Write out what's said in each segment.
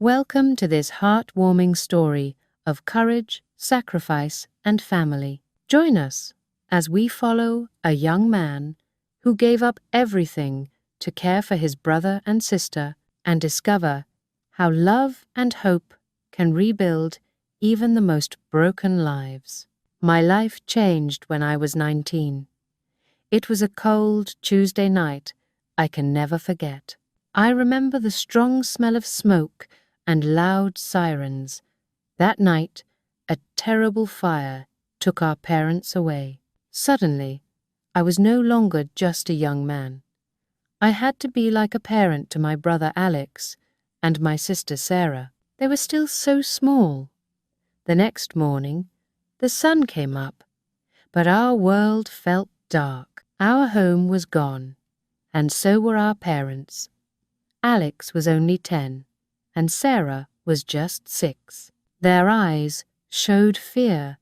Welcome to this heartwarming story of courage, sacrifice, and family. Join us as we follow a young man who gave up everything to care for his brother and sister and discover how love and hope can rebuild even the most broken lives. My life changed when I was 19. It was a cold Tuesday night I can never forget. I remember the strong smell of smoke and loud sirens. That night, a terrible fire took our parents away. Suddenly, I was no longer just a young man. I had to be like a parent to my brother Alex and my sister Sarah. They were still so small. The next morning, the sun came up, but our world felt dark. Our home was gone, and so were our parents. Alex was only 10, and Sarah was just 6. Their eyes showed fear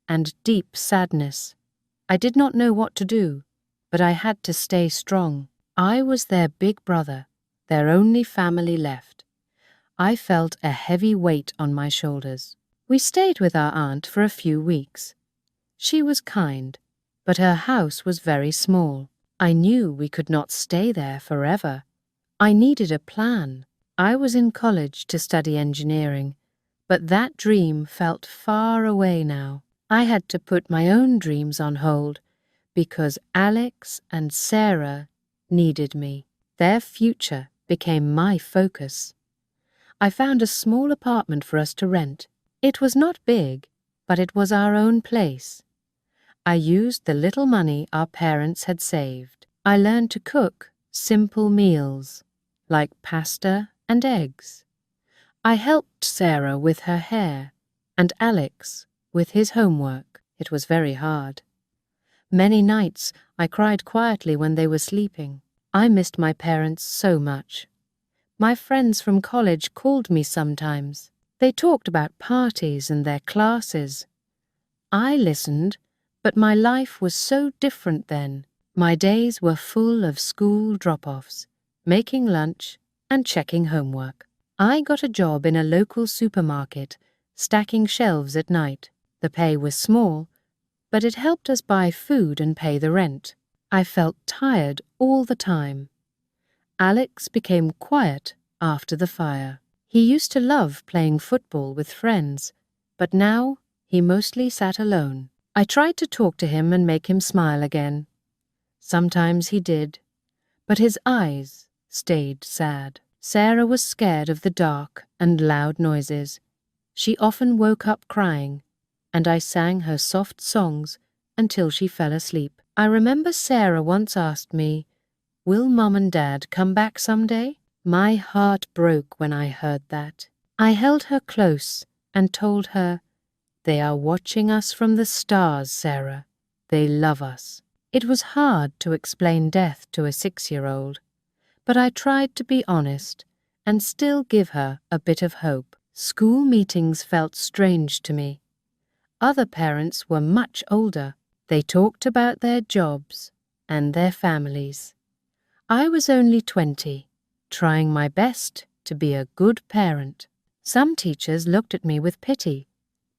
and deep sadness. I did not know what to do, but I had to stay strong. I was their big brother, their only family left. I felt a heavy weight on my shoulders. We stayed with our aunt for a few weeks. She was kind, but her house was very small. I knew we could not stay there forever. I needed a plan. I was in college to study engineering, but that dream felt far away now. I had to put my own dreams on hold because Alex and Sarah needed me. Their future became my focus. I found a small apartment for us to rent. It was not big, but it was our own place. I used the little money our parents had saved. I learned to cook simple meals, like pasta and eggs. I helped Sarah with her hair and Alex with his homework. It was very hard. Many nights I cried quietly when they were sleeping. I missed my parents so much. My friends from college called me sometimes. They talked about parties and their classes. I listened, but my life was so different then. My days were full of school drop-offs, making lunch, and checking homework. I got a job in a local supermarket, stacking shelves at night. The pay was small, but it helped us buy food and pay the rent. I felt tired all the time. Alex became quiet after the fire. He used to love playing football with friends, but now he mostly sat alone. I tried to talk to him and make him smile again. Sometimes he did, but his eyes stayed sad. Sarah was scared of the dark and loud noises. She often woke up crying, and I sang her soft songs until she fell asleep. I remember Sarah once asked me, "Will Mom and Dad come back someday?" My heart broke when I heard that. I held her close and told her, "They are watching us from the stars, Sarah. They love us." It was hard to explain death to a 6-year-old, but I tried to be honest and still give her a bit of hope. School meetings felt strange to me. Other parents were much older. They talked about their jobs and their families. I was only 20, trying my best to be a good parent. Some teachers looked at me with pity,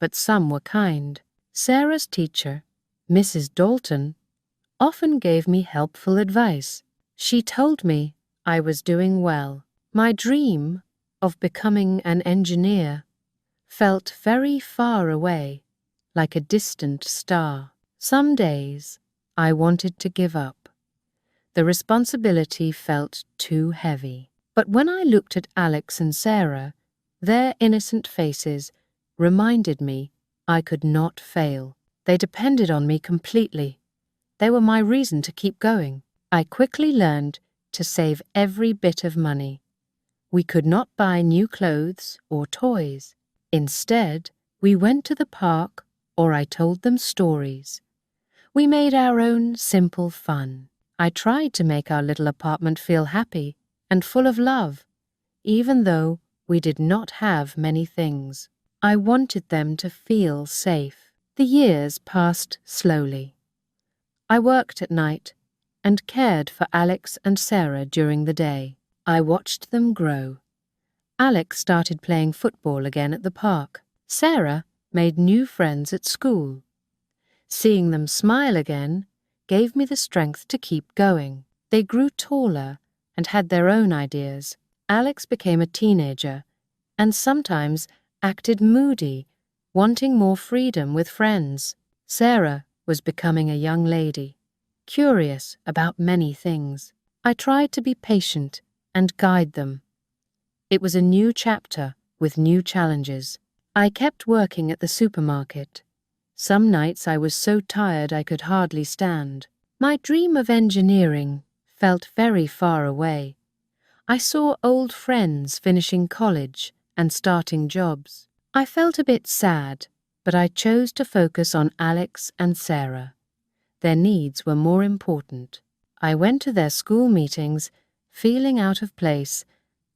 but some were kind. Sarah's teacher, Mrs. Dalton, often gave me helpful advice. She told me I was doing well. My dream of becoming an engineer felt very far away, like a distant star. Some days I wanted to give up. The responsibility felt too heavy. But when I looked at Alex and Sarah, their innocent faces reminded me I could not fail. They depended on me completely. They were my reason to keep going. I quickly learned to save every bit of money. We could not buy new clothes or toys. Instead, we went to the park or I told them stories. We made our own simple fun. I tried to make our little apartment feel happy and full of love, even though we did not have many things. I wanted them to feel safe. The years passed slowly. I worked at night and cared for Alex and Sarah during the day. I watched them grow. Alex started playing football again at the park. Sarah made new friends at school. Seeing them smile again gave me the strength to keep going. They grew taller and had their own ideas. Alex became a teenager and sometimes acted moody, wanting more freedom with friends. Sarah was becoming a young lady, curious about many things. I tried to be patient and guide them. It was a new chapter with new challenges. I kept working at the supermarket. Some nights I was so tired I could hardly stand. My dream of engineering felt very far away. I saw old friends finishing college and starting jobs. I felt a bit sad, but I chose to focus on Alex and Sarah. Their needs were more important. I went to their school meetings, feeling out of place,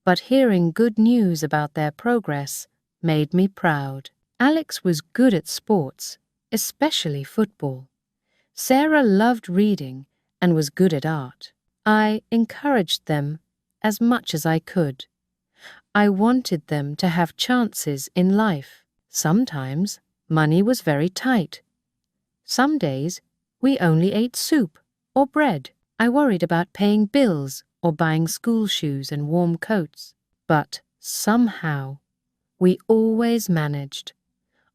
but hearing good news about their progress made me proud. Alex was good at sports, especially football. Sarah loved reading and was good at art. I encouraged them as much as I could. I wanted them to have chances in life. Sometimes money was very tight. Some days we only ate soup or bread. I worried about paying bills or buying school shoes and warm coats. But somehow we always managed.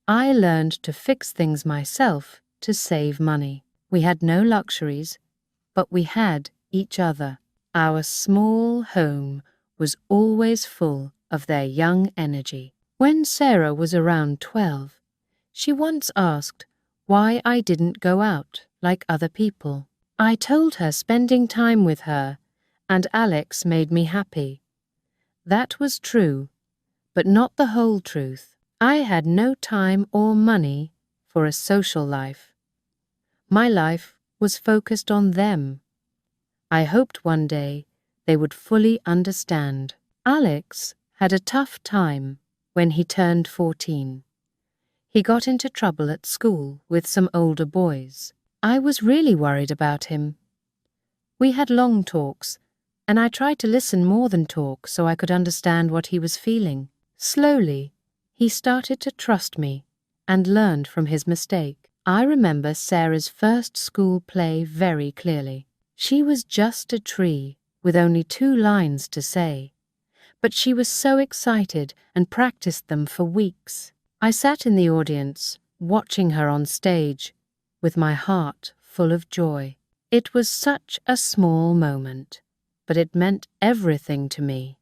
I learned to fix things myself to save money. We had no luxuries, but we had each other. Our small home was always full of their young energy. When Sarah was around 12, she once asked why I didn't go out like other people. I told her spending time with her and Alex made me happy. That was true, but not the whole truth. I had no time or money for a social life. My life was focused on them. I hoped one day they would fully understand. Alex had a tough time when he turned 14. He got into trouble at school with some older boys. I was really worried about him. We had long talks, and I tried to listen more than talk so I could understand what he was feeling. Slowly, he started to trust me and learned from his mistake. I remember Sarah's first school play very clearly. She was just a tree with only 2 lines to say, but she was so excited and practiced them for weeks. I sat in the audience, watching her on stage, with my heart full of joy. It was such a small moment, but it meant everything to me.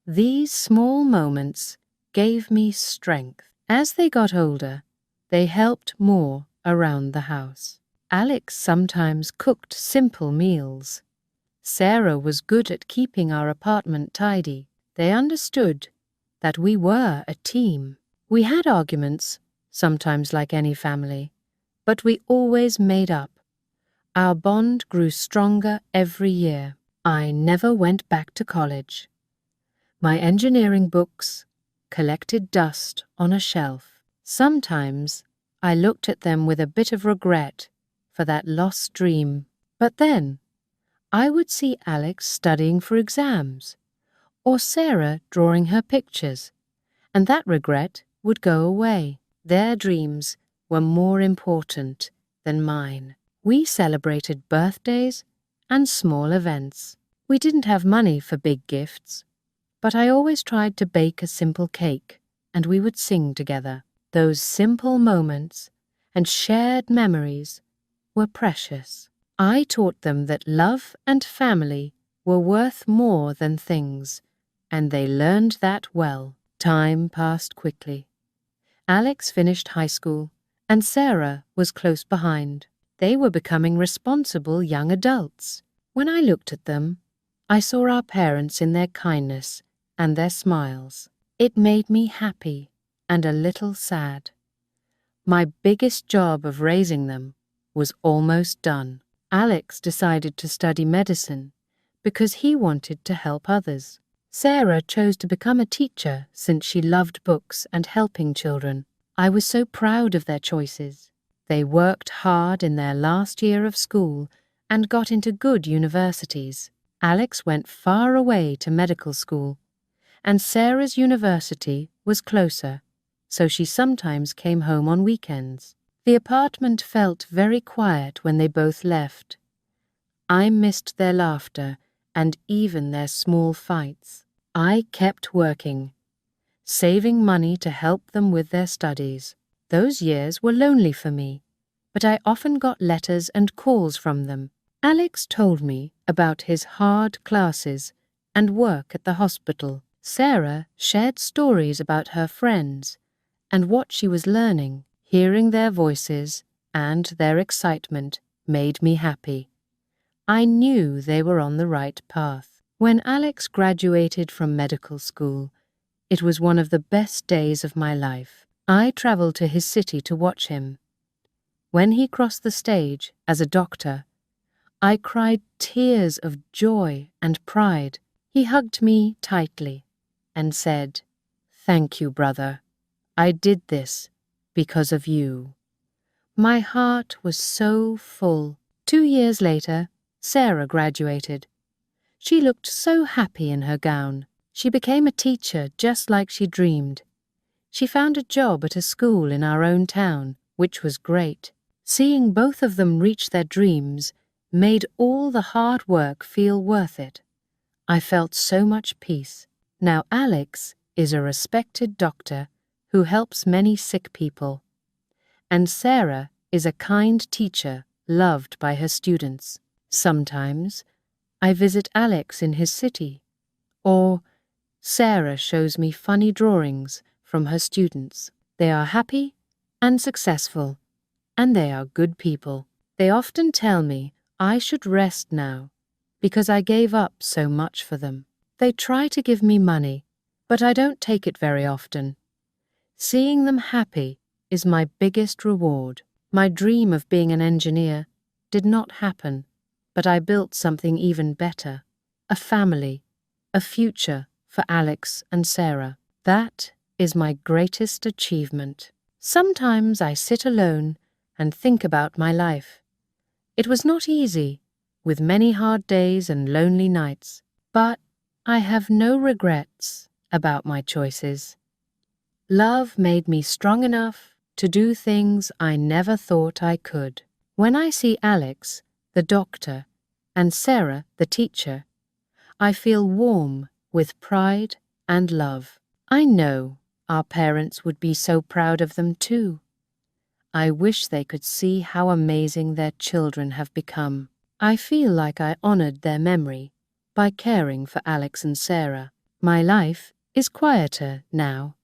These small moments gave me strength. As they got older, they helped more around the house. Alex sometimes cooked simple meals. Sarah was good at keeping our apartment tidy. They understood that we were a team. We had arguments, sometimes like any family, but we always made up. Our bond grew stronger every year. I never went back to college. My engineering books collected dust on a shelf. Sometimes I looked at them with a bit of regret for that lost dream. But then I would see Alex studying for exams, or Sarah drawing her pictures, and that regret would go away. Their dreams were more important than mine. We celebrated birthdays and small events. We didn't have money for big gifts, but I always tried to bake a simple cake, and we would sing together. Those simple moments and shared memories were precious. I taught them that love and family were worth more than things, and they learned that well. Time passed quickly. Alex finished high school, and Sarah was close behind. They were becoming responsible young adults. When I looked at them, I saw our parents in their kindness and their smiles. It made me happy and a little sad. My biggest job of raising them was almost done. Alex decided to study medicine because he wanted to help others. Sarah chose to become a teacher since she loved books and helping children. I was so proud of their choices. They worked hard in their last year of school and got into good universities. Alex went far away to medical school, and Sarah's university was closer, so she sometimes came home on weekends. The apartment felt very quiet when they both left. I missed their laughter and even their small fights. I kept working, saving money to help them with their studies. Those years were lonely for me, but I often got letters and calls from them. Alex told me about his hard classes and work at the hospital. Sarah shared stories about her friends and what she was learning. Hearing their voices and their excitement made me happy. I knew they were on the right path. When Alex graduated from medical school, it was one of the best days of my life. I traveled to his city to watch him. When he crossed the stage as a doctor, I cried tears of joy and pride. He hugged me tightly and said, "Thank you, brother. I did this because of you." My heart was so full. 2 years later, Sarah graduated. She looked so happy in her gown. She became a teacher just like she dreamed. She found a job at a school in our own town, which was great. Seeing both of them reach their dreams made all the hard work feel worth it. I felt so much peace. Now Alex is a respected doctor who helps many sick people, and Sarah is a kind teacher loved by her students. Sometimes I visit Alex in his city, or Sarah shows me funny drawings from her students. They are happy and successful, and they are good people. They often tell me I should rest now because I gave up so much for them. They try to give me money, but I don't take it very often. Seeing them happy is my biggest reward. My dream of being an engineer did not happen, but I built something even better, a family, a future for Alex and Sarah. That is my greatest achievement. Sometimes I sit alone and think about my life. It was not easy, with many hard days and lonely nights, but I have no regrets about my choices. Love made me strong enough to do things I never thought I could. When I see Alex, the doctor, and Sarah, the teacher, I feel warm with pride and love. I know our parents would be so proud of them too. I wish they could see how amazing their children have become. I feel like I honored their memory by caring for Alex and Sarah. My life is quieter now.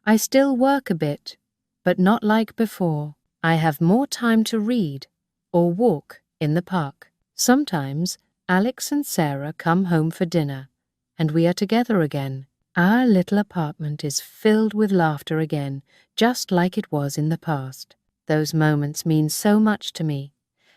I still work a bit, but not like before. I have more time to read or walk in the park. Sometimes Alex and Sarah come home for dinner, and we are together again. Our little apartment is filled with laughter again, just like it was in the past. Those moments mean so much to me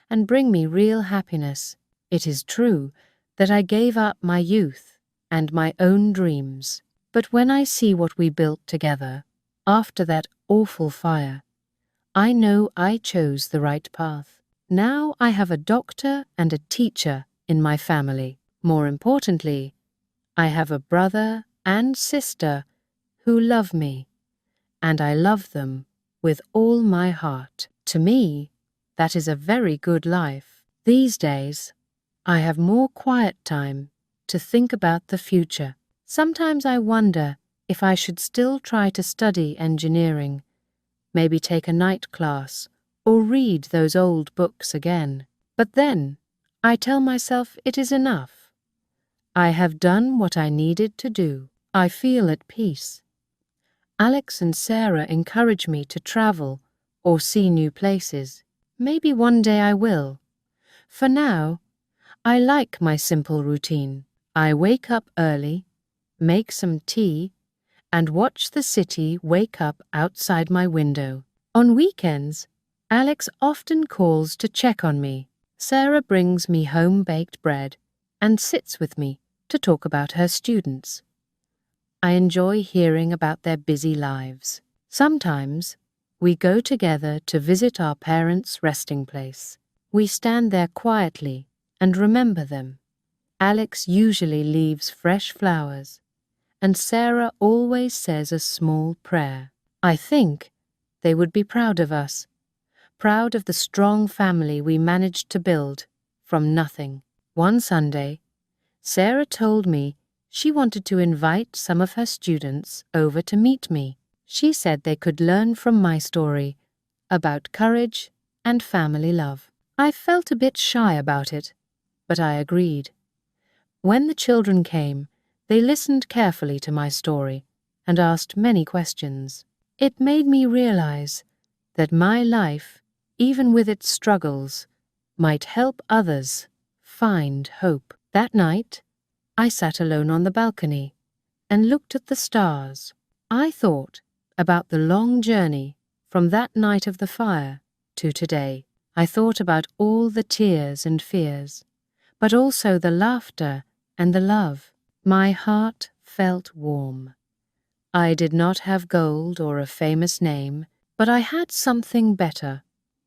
and bring me real happiness. It is true that I gave up my youth and my own dreams, but when I see what we built together after that awful fire, I know I chose the right path. Now I have a doctor and a teacher in my family. More importantly, I have a brother and sister who love me, and I love them with all my heart. To me, that is a very good life. These days, I have more quiet time to think about the future. Sometimes I wonder if I should still try to study engineering, maybe take a night class, or read those old books again. But then, I tell myself it is enough. I have done what I needed to do. I feel at peace. Alex and Sarah encourage me to travel or see new places. Maybe one day I will. For now, I like my simple routine. I wake up early, make some tea, and watch the city wake up outside my window. On weekends, Alex often calls to check on me. Sarah brings me home-baked bread and sits with me to talk about her students. I enjoy hearing about their busy lives. Sometimes, we go together to visit our parents' resting place. We stand there quietly and remember them. Alex usually leaves fresh flowers, and Sarah always says a small prayer. I think they would be proud of us, proud of the strong family we managed to build from nothing. One Sunday, Sarah told me she wanted to invite some of her students over to meet me. She said they could learn from my story about courage and family love. I felt a bit shy about it, but I agreed. When the children came, they listened carefully to my story and asked many questions. It made me realize that my life, even with its struggles, might help others find hope. That night, I sat alone on the balcony and looked at the stars. I thought about the long journey from that night of the fire to today. I thought about all the tears and fears, but also the laughter and the love. My heart felt warm. I did not have gold or a famous name, but I had something better,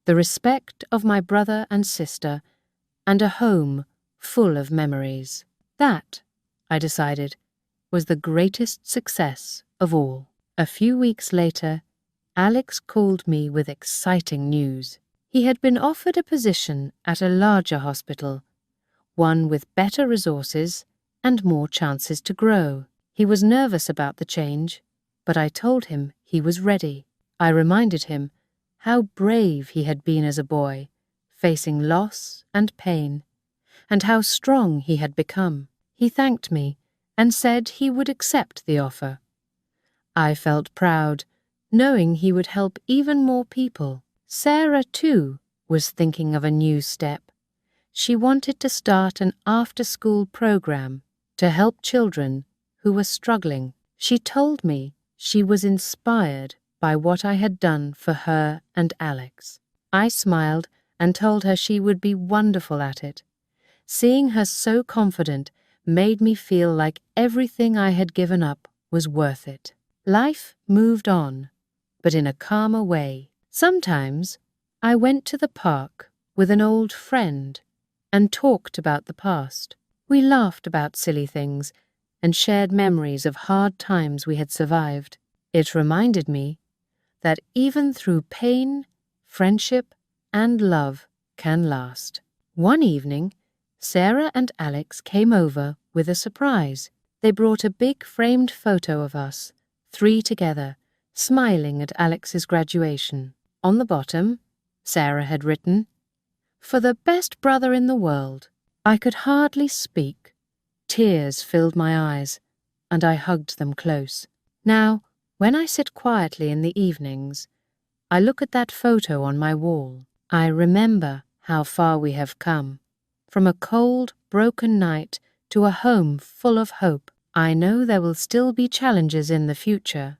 the respect of my brother and sister, and a home full of memories. That, I decided, was the greatest success of all. A few weeks later, Alex called me with exciting news. He had been offered a position at a larger hospital, one with better resources and more chances to grow. He was nervous about the change, but I told him he was ready. I reminded him how brave he had been as a boy, facing loss and pain, and how strong he had become. He thanked me and said he would accept the offer. I felt proud, knowing he would help even more people. Sarah, too, was thinking of a new step. She wanted to start an after-school program to help children who were struggling. She told me she was inspired by what I had done for her and Alex. I smiled and told her she would be wonderful at it. Seeing her so confident made me feel like everything I had given up was worth it. Life moved on, but in a calmer way. Sometimes I went to the park with an old friend and talked about the past. We laughed about silly things and shared memories of hard times we had survived. It reminded me that even through pain, friendship, and love can last. One evening, Sarah and Alex came over with a surprise. They brought a big framed photo of us, 3 together, smiling at Alex's graduation. On the bottom, Sarah had written, "For the best brother in the world." I could hardly speak. Tears filled my eyes, and I hugged them close. Now, when I sit quietly in the evenings, I look at that photo on my wall. I remember how far we have come, from a cold, broken night to a home full of hope. I know there will still be challenges in the future,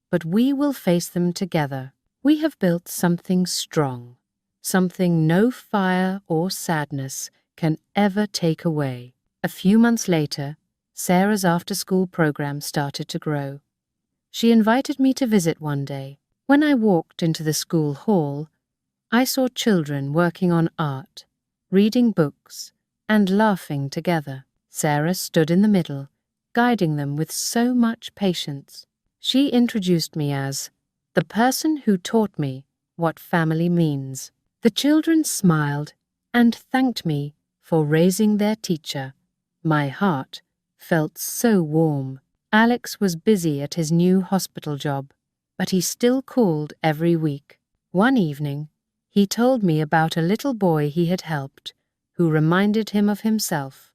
but we will face them together. We have built something strong, something no fire or sadness can ever take away. A few months later, Sarah's after-school program started to grow. She invited me to visit one day. When I walked into the school hall, I saw children working on art, reading books, and laughing together. Sarah stood in the middle, guiding them with so much patience. She introduced me as the person who taught me what family means. The children smiled and thanked me for raising their teacher. My heart felt so warm. Alex was busy at his new hospital job, but he still called every week. One evening, he told me about a little boy he had helped, who reminded him of himself,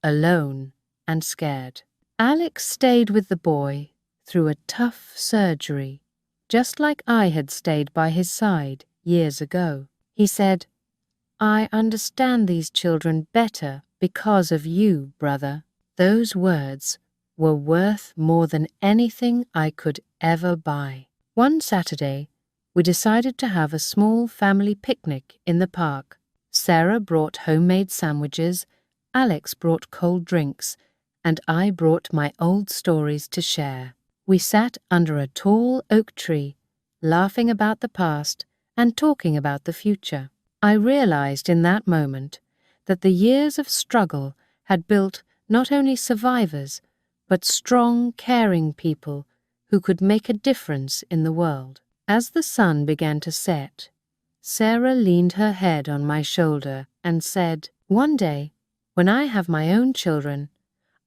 alone and scared. Alex stayed with the boy through a tough surgery, just like I had stayed by his side years ago. He said, "I understand these children better because of you, brother." Those words were worth more than anything I could ever buy. One Saturday, we decided to have a small family picnic in the park. Sarah brought homemade sandwiches, Alex brought cold drinks, and I brought my old stories to share. We sat under a tall oak tree, laughing about the past and talking about the future. I realized in that moment that the years of struggle had built not only survivors, but strong, caring people who could make a difference in the world. As the sun began to set, Sarah leaned her head on my shoulder and said, "One day, when I have my own children,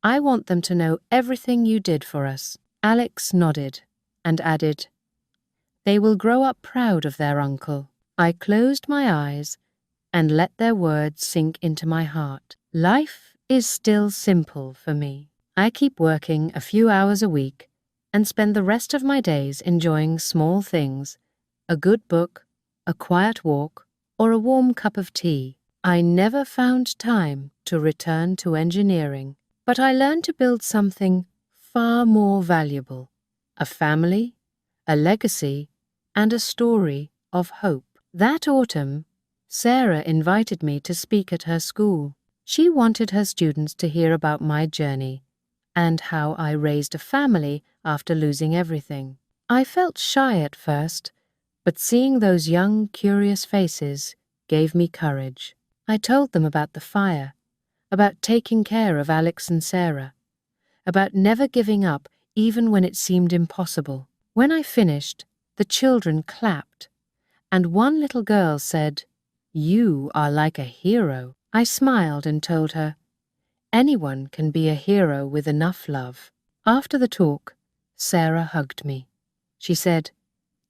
I want them to know everything you did for us." Alex nodded and added, "They will grow up proud of their uncle." I closed my eyes and let their words sink into my heart. Life is still simple for me. I keep working a few hours a week and spend the rest of my days enjoying small things, a good book, a quiet walk, or a warm cup of tea. I never found time to return to engineering, but I learned to build something far more valuable: a family, a legacy, and a story of hope. That autumn, Sarah invited me to speak at her school. She wanted her students to hear about my journey and how I raised a family after losing everything. I felt shy at first, but seeing those young, curious faces gave me courage. I told them about the fire, about taking care of Alex and Sarah, about never giving up even when it seemed impossible. When I finished, the children clapped, and one little girl said, "You are like a hero." I smiled and told her, "Anyone can be a hero with enough love." After the talk, Sarah hugged me. She said,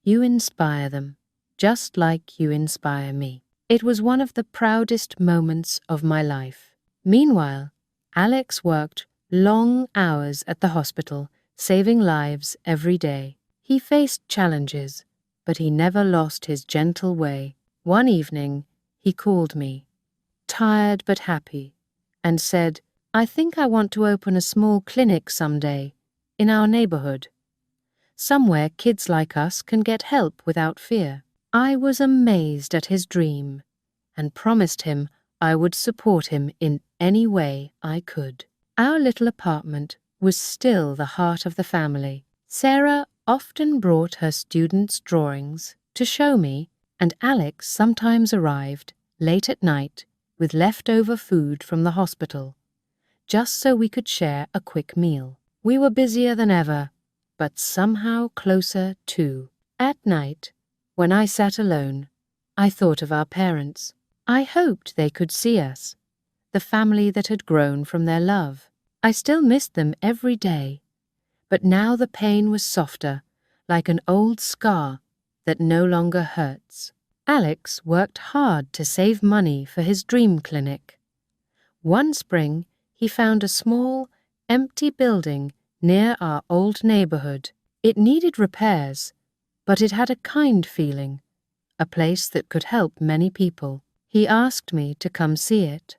"You inspire them, just like you inspire me." It was one of the proudest moments of my life. Meanwhile, Alex worked long hours at the hospital, saving lives every day. He faced challenges, but he never lost his gentle way. One evening, he called me, tired but happy, and said, "I think I want to open a small clinic someday, in our neighborhood. Somewhere kids like us can get help without fear." I was amazed at his dream, and promised him I would support him in any way I could. Our little apartment was still the heart of the family. Sarah often brought her students' drawings to show me, and Alex sometimes arrived late at night with leftover food from the hospital, just so we could share a quick meal. We were busier than ever, but somehow closer too. At night, when I sat alone, I thought of our parents. I hoped they could see us, the family that had grown from their love. I still missed them every day, but now the pain was softer, like an old scar that no longer hurts. Alex worked hard to save money for his dream clinic. One spring, he found a small, empty building near our old neighborhood. It needed repairs, but it had a kind feeling, a place that could help many people. He asked me to come see it.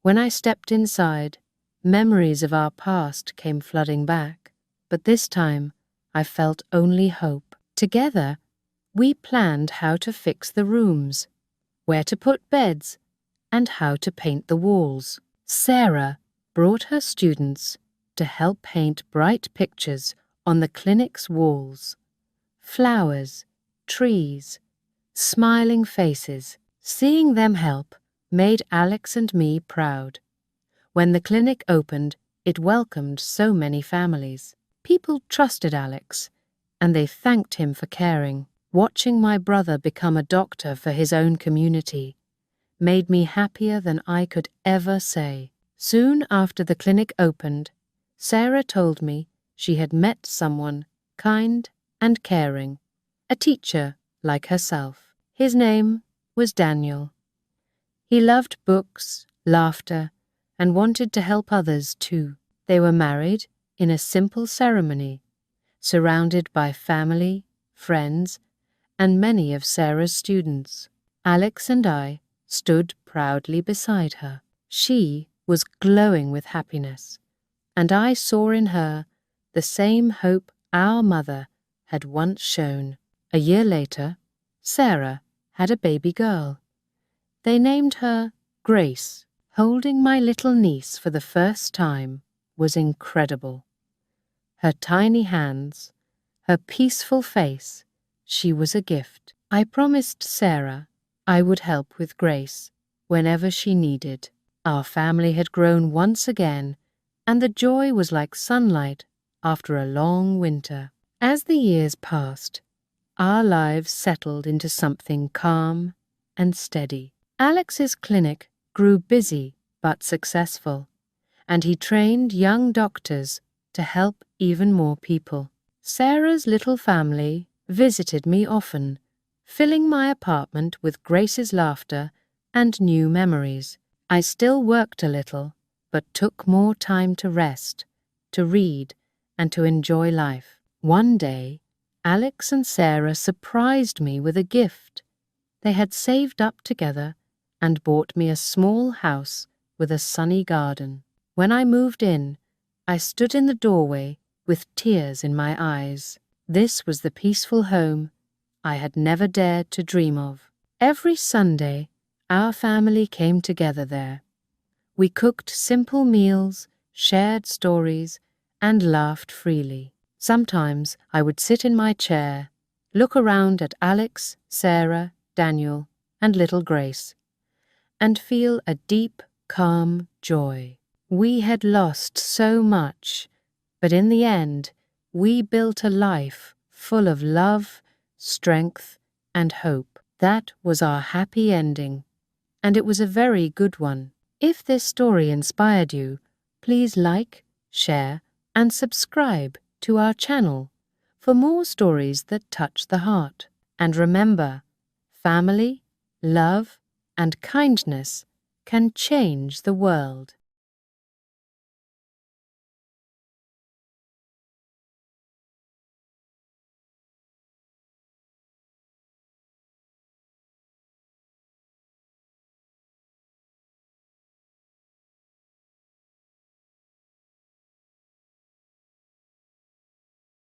When I stepped inside, memories of our past came flooding back, but this time I felt only hope. Together, we planned how to fix the rooms, where to put beds, and how to paint the walls. Sarah brought her students to help paint bright pictures on the clinic's walls. Flowers, trees, smiling faces. Seeing them help made Alex and me proud. When the clinic opened, it welcomed so many families. People trusted Alex, and they thanked him for caring. Watching my brother become a doctor for his own community made me happier than I could ever say. Soon after the clinic opened, Sarah told me she had met someone kind and caring, a teacher like herself. His name was Daniel. He loved books, laughter, and wanted to help others too. They were married in a simple ceremony, surrounded by family, friends, and many of Sarah's students. Alex and I stood proudly beside her. She was glowing with happiness, and I saw in her the same hope our mother had once shown. A year later, Sarah had a baby girl. They named her Grace. Holding my little niece for the first time was incredible. Her tiny hands, her peaceful face, she was a gift. I promised Sarah I would help with Grace whenever she needed. Our family had grown once again, and the joy was like sunlight after a long winter. As the years passed, our lives settled into something calm and steady. Alex's clinic grew busy but successful, and he trained young doctors to help even more people. Sarah's little family visited me often, filling my apartment with Grace's laughter and new memories. I still worked a little, but took more time to rest, to read, and to enjoy life. One day, Alex and Sarah surprised me with a gift. They had saved up together and bought me a small house with a sunny garden. When I moved in, I stood in the doorway with tears in my eyes. This was the peaceful home I had never dared to dream of. Every Sunday, our family came together there. We cooked simple meals, shared stories, and laughed freely. Sometimes I would sit in my chair, look around at Alex, Sarah, Daniel, and little Grace, and feel a deep, calm joy. We had lost so much, but in the end, we built a life full of love, strength, and hope. That was our happy ending, and it was a very good one. If this story inspired you, please like, share, and subscribe to our channel for more stories that touch the heart. And remember, family, love, and kindness can change the world.